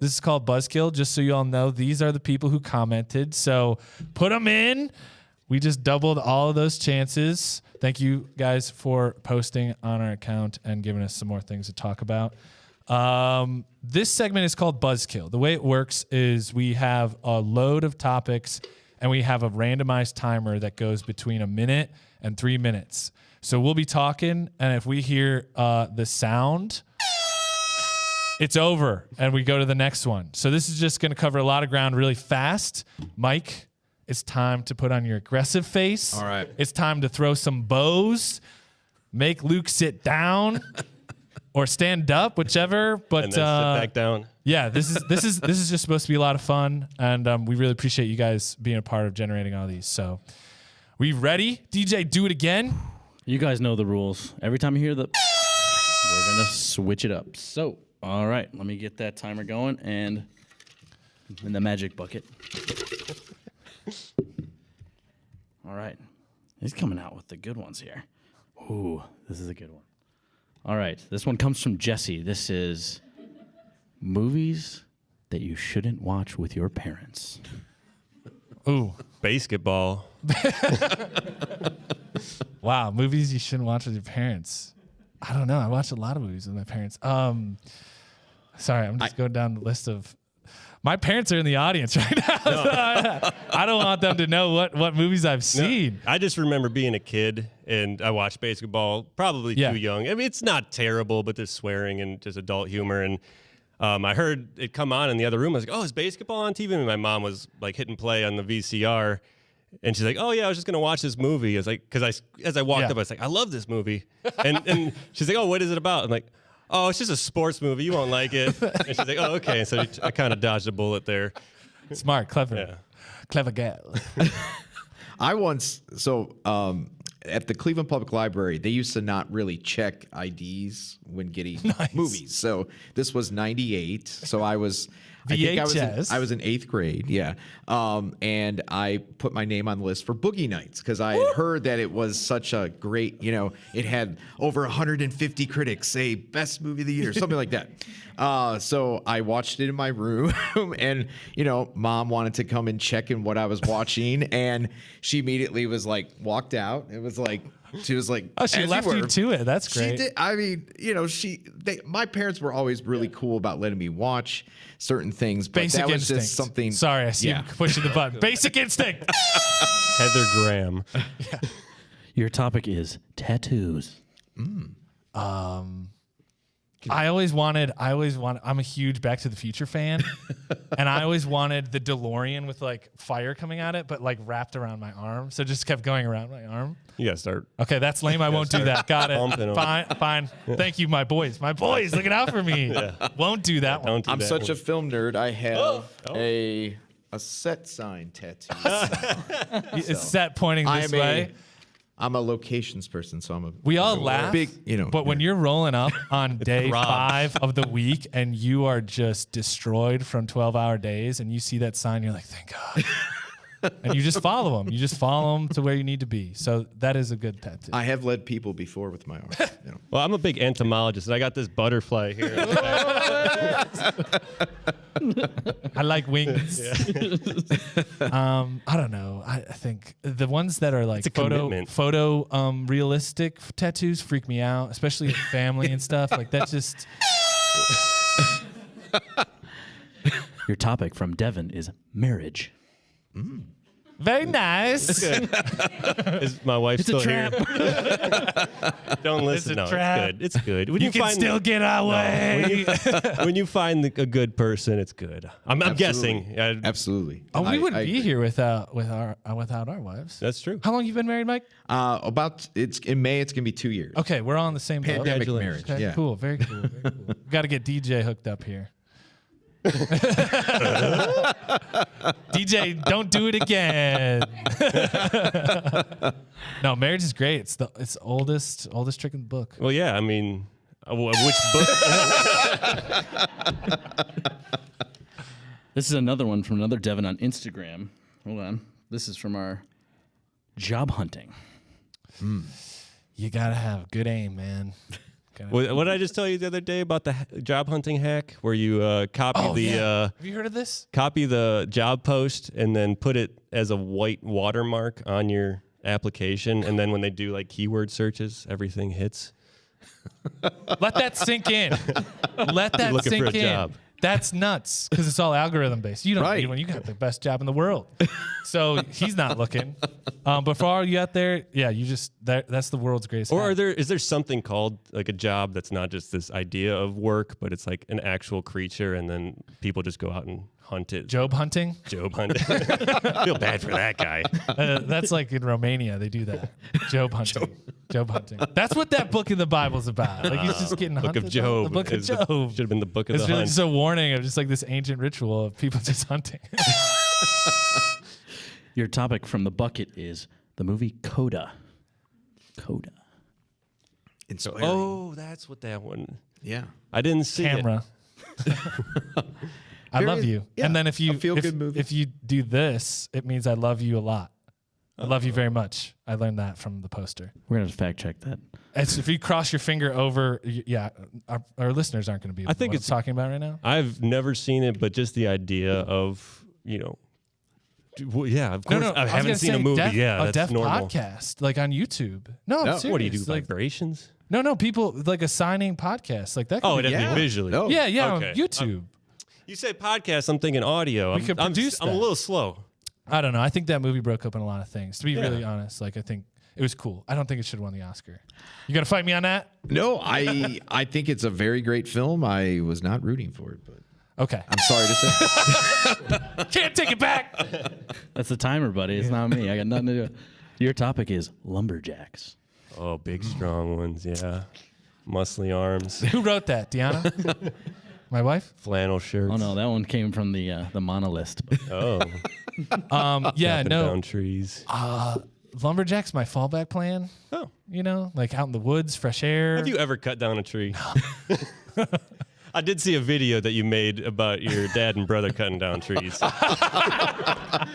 This is called Buzzkill. Just so you all know, these are the people who commented. So put them in. We just doubled all of those chances. Thank you guys for posting on our account and giving us some more things to talk about. This segment is called Buzzkill. The way it works is we have a load of topics and we have a randomized timer that goes between 1 minute and 3 minutes. So we'll be talking, and if we hear the sound, it's over, and we go to the next one. So this is just going to cover a lot of ground really fast. Mike, it's time to put on your aggressive face. All right. It's time to throw some bows, make Luke sit down or stand up, whichever. But and then sit back down. Yeah, this is just supposed to be a lot of fun, and we really appreciate you guys being a part of generating all these. So, we ready? DJ, do it again. You guys know the rules. Every time you hear the, we're gonna switch it up. So. All right, let me get that timer going and in the magic bucket. All right, he's coming out with the good ones here. Ooh, this is a good one. All right, this one comes from Jesse. This is movies that you shouldn't watch with your parents. Ooh, basketball. Wow, movies you shouldn't watch with your parents. I don't know. I watch a lot of movies with my parents. Sorry, I'm just going down the list of. My parents are in the audience right now. No. So I don't want them to know what movies I've seen. No, I just remember being a kid and I watched basketball, probably too young. I mean, it's not terrible, but there's swearing and just adult humor. And I heard it come on in the other room. I was like, "Oh, is basketball on TV?" And my mom was like hitting play on the VCR. And she's like, "Oh yeah, I was just gonna watch this movie." I was like, as I walked up, I was like, "I love this movie." And she's like, "Oh, what is it about?" I'm like, "Oh, it's just a sports movie. You won't like it." And she's like, "Oh, okay." So I kind of dodged a bullet there. Smart, clever, clever gal. I once at the Cleveland Public Library, they used to not really check IDs when getting movies. So this was '98. So I was. VHS. I was in 8th grade, and I put my name on the list for Boogie Nights because I had heard that it was such a great, it had over 150 critics say best movie of the year, something like that. So I watched it in my room, and Mom wanted to come and check in what I was watching, and she immediately was like walked out. It was like. She was like, "Oh, she left you to it. That's great." She did. I mean, my parents were always really cool about letting me watch certain things. But Basic that was instinct. just something. Sorry, I see you pushing the button. Basic instinct. Heather Graham. Your topic is tattoos. I always wanted. I'm a huge Back to the Future fan, and I always wanted the DeLorean with like fire coming at it, but like wrapped around my arm. So it just kept going around my arm. You gotta start. Okay, that's lame. I won't do that. Got it. Fine. Thank you, my boys. My boys, looking out for me. Won't do that one. I'm such a film nerd. I have a set sign tattoo. It's set pointing this way. I'm a locations person, so I'm a. We all laugh, big, but when you're rolling up on day 5 of the week and you are just destroyed from 12-hour days, and you see that sign, you're like, "Thank God." And you just follow them. You just follow them to where you need to be. So that is a good tattoo. I have led people before with my arm. Well, I'm a big entomologist, and I got this butterfly here. I like wings. I don't know. I think the ones that are like photo realistic tattoos freak me out, especially with family and stuff. Like that just. Your topic from Devin is marriage. Very nice. Is my wife still here? Don't listen. It's a No, trap. it's good. When You can still get away. When you find a good person, it's good. I'm guessing. Absolutely. Oh, we wouldn't be here without our wives. That's true. How long you been married, Mike? It's in May. It's gonna be 2 years. Okay, we're all on the same boat. Pandemic marriage. Okay, Yeah. cool. Very cool. Very cool. Got to get DJ hooked up here. DJ, don't do it again. No, marriage is great. It's oldest trick in the book. Well, yeah. I mean, which book? This is another one from another Devin on Instagram. Hold on. This is from our job hunting. You gotta have good aim, man. looking at. What did I just tell you the other day about the job hunting hack where you copy Have you heard of this? copy the job post and then put it as a white watermark on your application, and then when they do like keyword searches, everything hits. Let that sink in. Let that Looking sink for a in. job. That's nuts because it's all algorithm based. You don't Right. need one. You got the best job in the world. So he's not looking. But for all you out there, yeah, you just that's the world's greatest. Or hack. is there something called like a job that's not just this idea of work, but it's like an actual creature, and then people just go out and hunt it? Job hunting? Job hunting. Feel bad for that guy. That's like in Romania they do that. Job hunting. Job hunting. That's what that book in the Bible's about. Like he's just getting Book hunted. of Job. The book of Job. Should have been the book of It's the really hunt. just a warning of just like this ancient ritual of people just hunting. Your topic from the bucket is the movie Coda. Coda. Inspiring. Oh, that's what that one. Yeah. I didn't see it. Camera. I love you. yeah, And then if you a feel-good movie. if you do this, it means I love you a lot. I love you very much. I learned that from the poster. We're going to fact check that. It's, if you cross your finger over, yeah, our listeners aren't going to be. I think what it's I'm talking about right now. I've never seen it, but just the idea of, well, yeah, of course. I was haven't gonna seen a say movie. deaf, yeah, a that's deaf normal. podcast like on YouTube. No, I'm No. serious. What do you do? Like, Vibrations? no, people like assigning podcasts like that. Oh, could it'd be- have to be visually. No. yeah, Okay. on YouTube. You said podcast. I'm thinking audio. We could produce I'm a that. little slow. I don't know. I think that movie broke up in a lot of things. To be really honest, like I think it was cool. I don't think it should have won the Oscar. You gonna fight me on that? No, I think it's a very great film. I was not rooting for it, but Okay. I'm sorry to say. Can't take it back. That's the timer, buddy. It's not me. I got nothing to do. Your topic is lumberjacks. Oh, big strong ones. Yeah, muscly arms, Who wrote that? Deanna? My wife? flannel shirts. Oh no, that one came from the monolist. Oh, Yeah, chopping no. down trees. Lumberjack's my fallback plan. Oh, You know, like out in the woods, fresh air. have you ever cut down a tree? I did see a video that you made about your dad and brother cutting down trees. I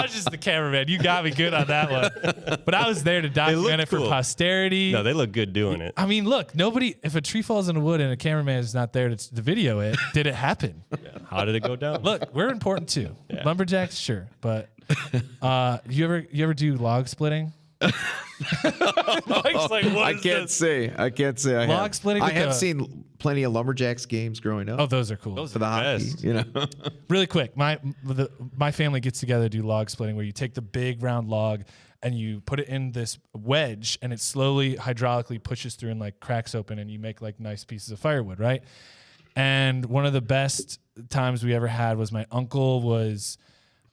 was just the cameraman. You got me good on that one. But I was there to document it for cool. posterity. No, they look good doing it. I mean, look, nobody, if a tree falls in the wood and a cameraman is not there to video it, did it happen? How did it go down? Look, we're important too. Lumberjacks, sure. But you ever do log splitting? Mike's like, what I is can't this? say. I can't say. I Log have. splitting I with have the- seen plenty of Lumberjacks games growing up. Oh, those are cool. for the hockey, best. you know. Really quick, my family gets together to do log splitting, where you take the big round log and you put it in this wedge, and it slowly hydraulically pushes through and like cracks open, and you make like nice pieces of firewood, right? And one of the best times we ever had was my uncle was.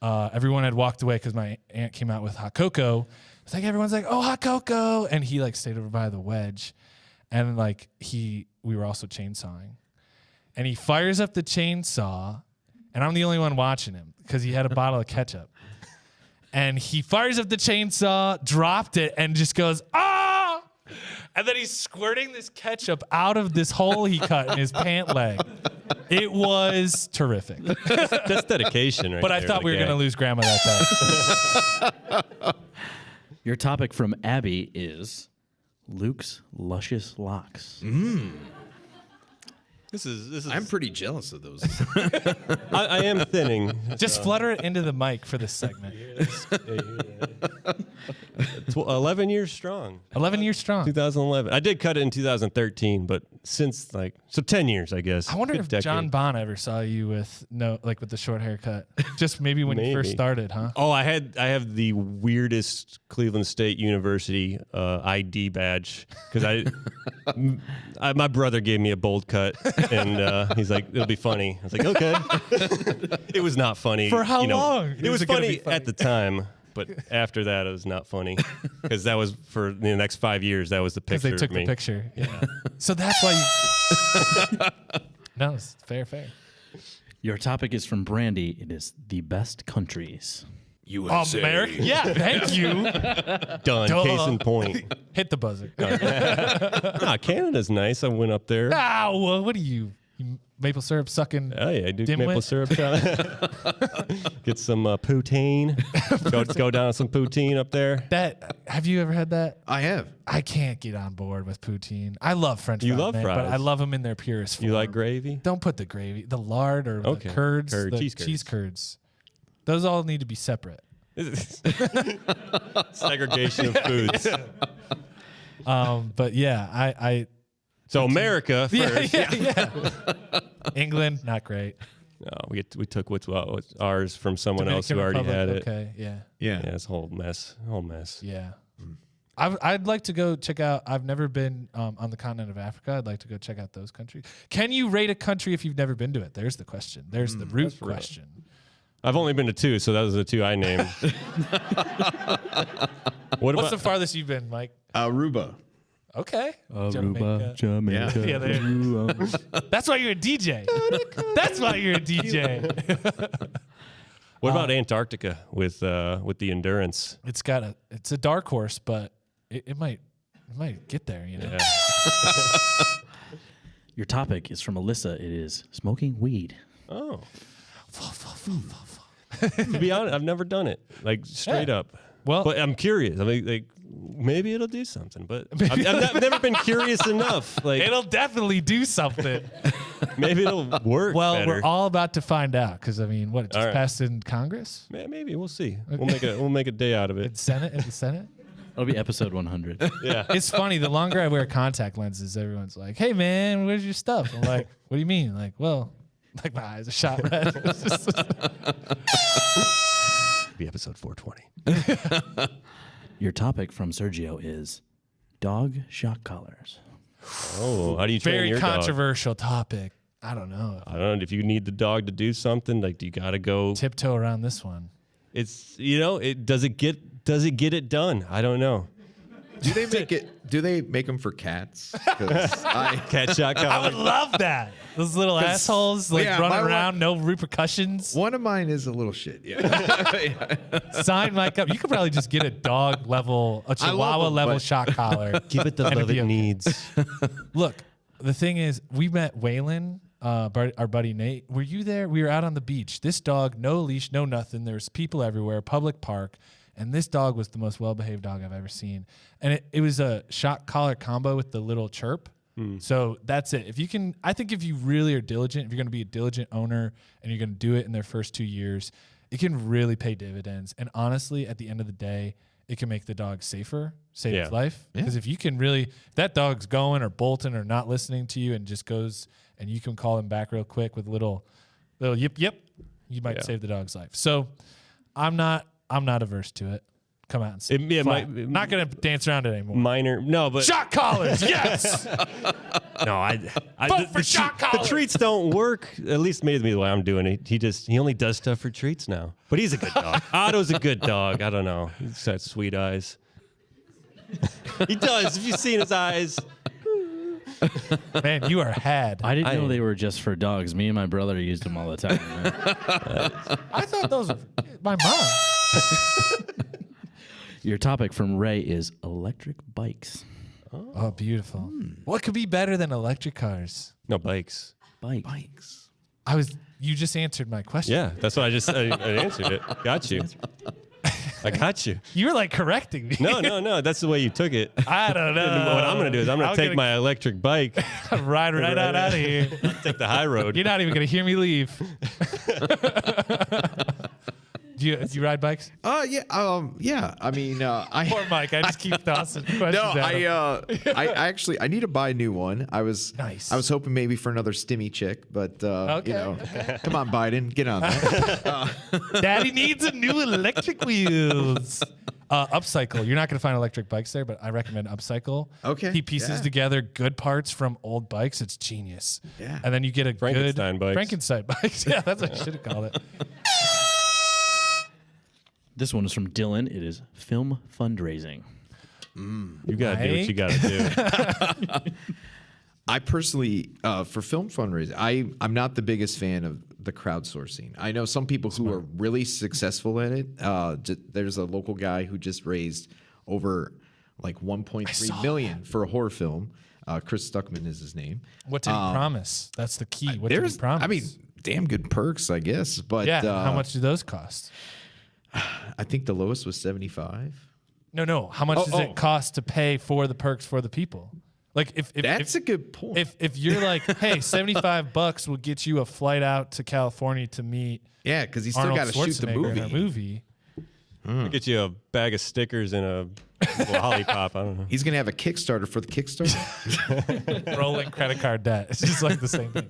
Everyone had walked away because my aunt came out with hot cocoa. It's like everyone's like, "Oh, hot cocoa!" And he like stayed over by the wedge, and like we were also chainsawing, and he fires up the chainsaw, and I'm the only one watching him because he had a bottle of ketchup, and he fires up the chainsaw, dropped it, and just goes ah, and then he's squirting this ketchup out of this hole he cut in his pant leg. It was terrific. That's dedication, right? But I there, thought the we were gag. going to lose grandma that day. Your topic from Abby is Luke's luscious locks. This is. I'm pretty jealous of those. I am thinning. Just flutter it into the mic for this segment. 11 years strong. 11 years strong. 2011. I did cut it in 2013, but since 10 years, I guess. I wonder Good if decade. John Bon ever saw you with with the short haircut. Just maybe when you first Maybe. started, huh? Oh, I have the weirdest Cleveland State University ID badge because my brother gave me a bold cut and he's like, it'll be funny. I was like, okay. It was not funny. For how long? It was Is it gonna be funny at the time, but after that, it was not funny because that was for the next 5 years. That was the Because picture. they took of me. the picture. Yeah. So that's why you. No, it's fair. Your topic is from Brandy. It is the best countries. USA. America? Yeah, thank you. Done. Duh. Case in point. Hit the buzzer. Canada's nice. I went up there. Ow, what are you maple syrup sucking. Oh yeah, I do dimwit. maple syrup. Get some poutine. go down some poutine up there. Have you ever had that? I have. I can't get on board with poutine. I love French fries. You love man, fries. but I love them in their purest form. You like gravy? Don't put the gravy, the lard, or the curds, the cheese curds. Those all need to be separate. Segregation of foods. But yeah, So America first. Yeah. England, not great. No, we took what's ours from someone else who already had it. Okay, yeah. Yeah. Yeah, it's a whole mess. Yeah. I'd like to go check out. I've never been on the continent of Africa. I'd like to go check out those countries. Can you rate a country if you've never been to it? There's the question. There's the root question. I've only been to 2, so those are the 2 I named. What's the farthest you've been, Mike? Aruba. Okay. Aruba, Jamaica. Yeah, that's why you're a DJ. That's why you're a DJ. What about Antarctica with the endurance? It's a dark horse, but it might get there, you know. Yeah. Your topic is from Alyssa. It is smoking weed. Oh. To be honest, I've never done it. Like straight up. Well, but I'm curious. I mean, like maybe it'll do something. But I've never been curious enough. Like it'll definitely do something. Maybe it'll work. Well, better. we're all about to find out because I mean, what it just passed in Congress? Maybe we'll see. We'll make a day out of it. In the Senate. It'll be episode 100. Yeah. It's funny. The longer I wear contact lenses, everyone's like, "Hey, man, where's your stuff?" I'm like, "What do you mean?" Like, well, like my eyes are shot red. Be episode 420. Your topic from Sergio is dog shock collars. Oh, how do you train Very your controversial topic. I don't know. I don't know if you need the dog to do something. Like, do you got to go Tiptoe around this one. It's does it get it done? I don't know. Do they make them for cats? 'Cause Cat shot collar. I would love that. Those little assholes running around, no repercussions. One of mine is a little shit. Yeah. Sign Mike up. You could probably just get a Chihuahua level shock collar. Give it the love it needs. Look, the thing is, we met Waylon, our buddy Nate. Were you there? We were out on the beach. This dog, no leash, no nothing. There's people everywhere, public park. And this dog was the most well-behaved dog I've ever seen. And it was a shock collar combo with the little chirp. So that's it. I think if you really are diligent, if you're going to be a diligent owner and you're going to do it in their first 2 years, it can really pay dividends. And honestly, at the end of the day, it can make the dog safer, save its life. Because if that dog's going or bolting or not listening to you and just goes and you can call him back real quick with little yip, you might save the dog's life. So I'm not averse to it. Come out and say not going to dance around it anymore. But shock collars, yes. No, Vote for shock collars. The treats don't work. At least maybe the way I'm doing it. He only does stuff for treats now. But he's a good dog. Otto's a good dog. I don't know. He's got sweet eyes. He does. Have you seen his eyes? Man, you are had. I didn't know they were just for dogs. Me and my brother used them all the time. I thought those were my mom. Your topic from Ray is electric bikes. Oh, beautiful. What could be better than electric cars? No, bikes. Bikes. You just answered my question. Yeah, that's what I answered it. Got you. I got you. You were like correcting me. No. That's the way you took it. I don't know. What I'm going to do is I'm going to take my electric bike. Ride right out of here. Take the high road. You're not even going to hear me leave. Do you ride bikes? Yeah. I mean, Poor Mike. I just keep tossing questions at him. I need to buy a new one. I was hoping maybe for another stimmy chick, but come on, Biden, get on that. Daddy needs a new electric wheels. Upcycle. You're not going to find electric bikes there, but I recommend Upcycle. Okay. He pieces together good parts from old bikes. It's genius. Yeah. And then you get a Frankenstein good bikes. Frankenstein bikes. Yeah, that's what I should have called it. This one is from Dylan. It is film fundraising. You got to do what you got to do. I personally, for film fundraising, I'm not the biggest fan of the crowdsourcing. I know some people who are really successful at it. There's a local guy who just raised over like 1.3 million for a horror film. Chris Stuckman is his name. What did he promise? That's the key. What did he promise? I mean, damn good perks, I guess. But yeah, how much do those cost? I think the lowest was 75. No. How much does it cost to pay for the perks for the people? Like if That's a good point. If you're like, hey, $75 will get you a flight out to California to meet Yeah, because he's still Arnold got to shoot the Schwarzenegger in a movie. movie. I'll get you a bag of stickers and a little lollipop. I don't know. He's going to have a Kickstarter for the Kickstarter. Rolling credit card debt. It's just like the same thing.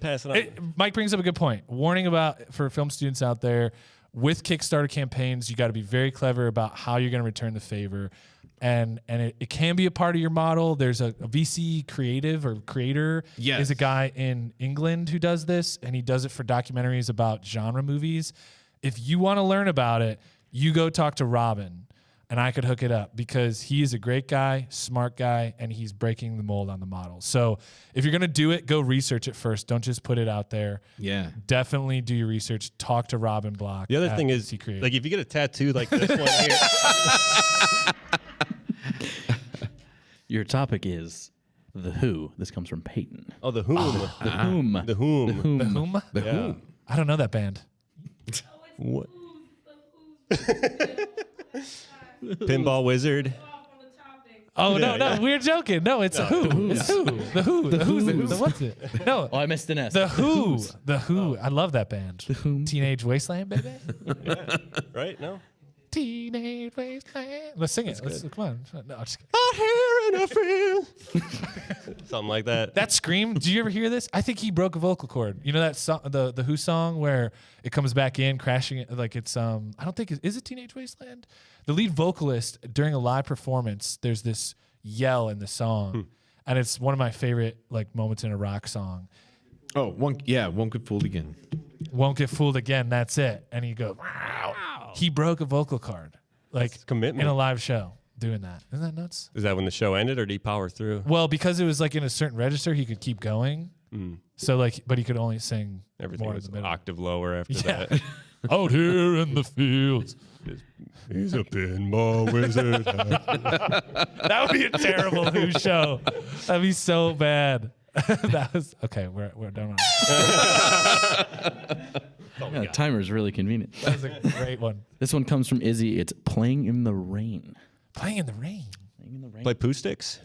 Pass it on. Mike brings up a good point. Warning for film students out there, with Kickstarter campaigns, you got to be very clever about how you're going to return the favor. And it can be a part of your model. There's a VC creative or creator Yes. is a guy in England who does this, and he does it for documentaries about genre movies. If you want to learn about it, you go talk to Robin, and I could hook it up because he is a great guy, smart guy, and he's breaking the mold on the model. So if you're going to do it, go research it first. Don't just put it out there. Yeah. Definitely do your research. Talk to Robin Block. The other thing is, VC Creative. like, if you get a tattoo like this one here. Your topic is The Who. This comes from Peyton. Oh, the Whom. The Whom. The Whom. The Whom? The Yeah. Who? I don't know that band. What? Pinball Wizard. Oh, Yeah, no, yeah. we're joking. No, it's a Who. It's Who. The Who. The Who's the what's it? No. Oh, I missed an S. The Who. The Who. I love that band. The Whom. Teenage Wasteland, baby. Right? No? Teenage Wasteland. Let's sing it. Come on. No, I'm just kidding. I hear and I feel. Something like that. That scream, did you ever hear this? I think he broke a vocal cord. You know that song, the Who song where it comes back in crashing it like it's I don't think is it Teenage Wasteland? The lead vocalist during a live performance, there's this yell in the song, and it's one of my favorite like moments in a rock song. Oh, won't get fooled again. Won't get fooled again. That's it. And you go, wow. He broke a vocal cord, like commitment. in a live show, doing that. Isn't that nuts? Is that when the show ended, or did he power through? Well, because it was like in a certain register, he could keep going. So like, but he could only sing Everything more was in an the middle. octave lower after Yeah. that. Out here in the fields. He's a pinball wizard. That would be a terrible Who show. That'd be so bad. That was okay. We're done. Yeah, the timer's really convenient. That was a great one. This one comes from Izzy. It's Playing in the Rain. Playing in the rain. Playing in the Rain. Play poo sticks?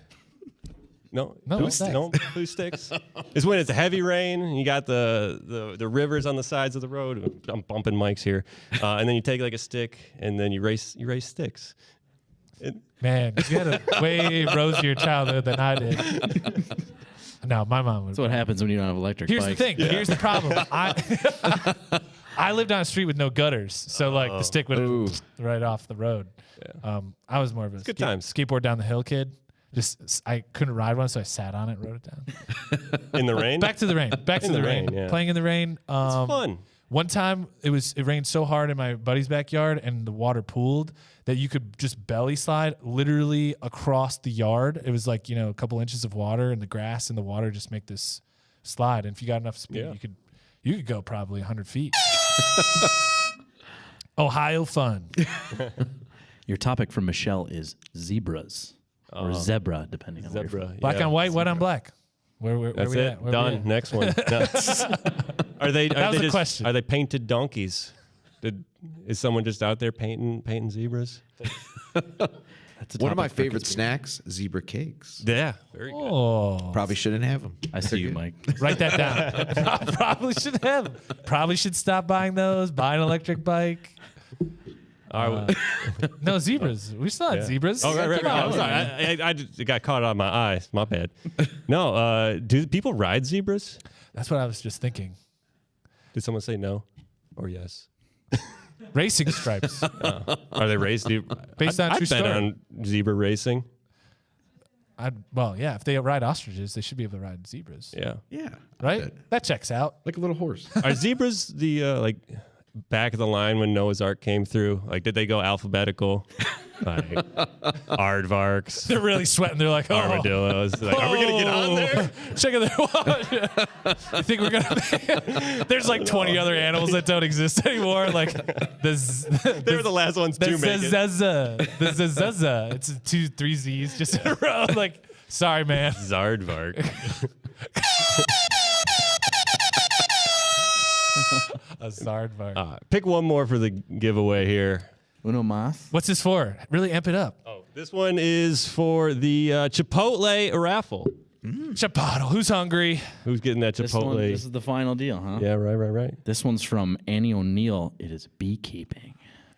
No, No, what's that? no poo sticks. It's when it's a heavy rain. And you got the rivers on the sides of the road. I'm bumping mics here, and then you take like a stick and then you race sticks. Man, you had a way rosier childhood than I did. No, my mom would. That's what happens when you don't have electric Here's bikes. the thing. Here's the problem. I lived on a street with no gutters, so like the stick would right off the road. Yeah. I was more of a good times. skateboard down the hill kid. Just I couldn't ride one, so I sat on it, wrote it down. In the rain? Back to the rain. Back to In the the rain. rain, yeah. Playing in the rain. It's fun. One time it rained so hard in my buddy's backyard and the water pooled that you could just belly slide literally across the yard. It was like, a couple inches of water and the grass and the water just make this slide. And if you got enough speed, Yeah. you could go probably 100 feet. Ohio fun. Your topic from Michelle is zebras. Or zebra, depending on where you're Zebra. from. Black on white, white on black. Where That's we it. at? Where we Done. at? Next one. No. Are they? That was they a question. Are they painted donkeys? Is someone just out there painting zebras? That's a One of my topic for favorite conspiracy. snacks, zebra cakes. Yeah. Very good. Oh, Probably shouldn't have them. I see you, Mike. write that down. Probably should have. Probably should stop buying those. Buy an electric bike. No, zebras. We still had zebras. Oh, right. Come on. I'm sorry. I just got caught on my eyes. My bad. No. Do people ride zebras? That's what I was just thinking. Did someone say no or yes? Racing stripes. Are they raced? Based on I'd true bet story. on zebra racing. Yeah, if they ride ostriches, they should be able to ride zebras. Yeah. Yeah. Right? That checks out. Like a little horse. Are zebras the back of the line when Noah's Ark came through? Like, did they go alphabetical? Like aardvarks, They're really sweating. They're like, armadillos. Like, are we gonna get on there? Check out their watch. You think we're gonna? There's like 20 other animals that don't exist anymore. Like They were the last ones to make it. the zaza. It's 2, 3 Z's just in a row. Like Sorry, man. Zardvark. A Zardvark. Pick one more for the giveaway here. Uno mas. What's this for? Really amp it up. Oh, this one is for the Chipotle raffle. Chipotle. Who's hungry? Who's getting that Chipotle? This is the final deal, huh? Yeah, right. This one's from Annie O'Neill. It is beekeeping.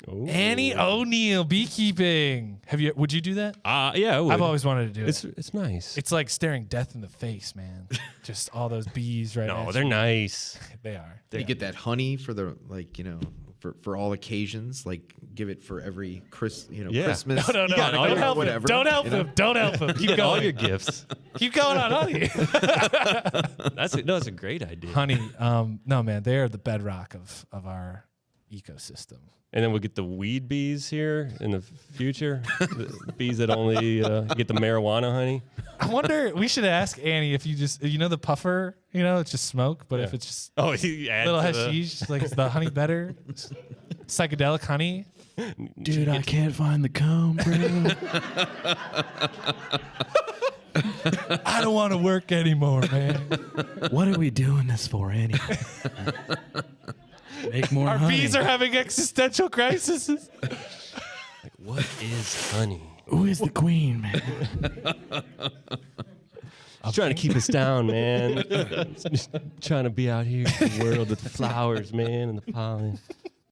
Ooh. Annie O'Neill, beekeeping. Would you do that? Yeah, I would. I've always wanted to do it. It's nice. It's like staring death in the face, man. Just all those bees right now. No, they're nice. They are. You get that honey for the for all occasions. Like give it for every Christmas. No. Don't help him. whatever. Don't help him. Don't help him. Keep going. All your gifts. Keep going on, honey. That's a great idea. Honey, no, man, they are the bedrock of our ecosystem. And then we'll get the weed bees here in the future. The bees that only get the marijuana honey. I wonder, we should ask Annie if the puffer, it's just smoke, but if it's just You add little to hashish, like is the honey better? Psychedelic honey? Dude, I can't find the comb, bro. I don't want to work anymore, man. What are we doing this for, Annie? Make more Our honey. bees are having existential crises. What is honey? Who is the queen, man? I'm trying to keep us down, man. Just trying to be out here in the world with the flowers, man, and the pollen.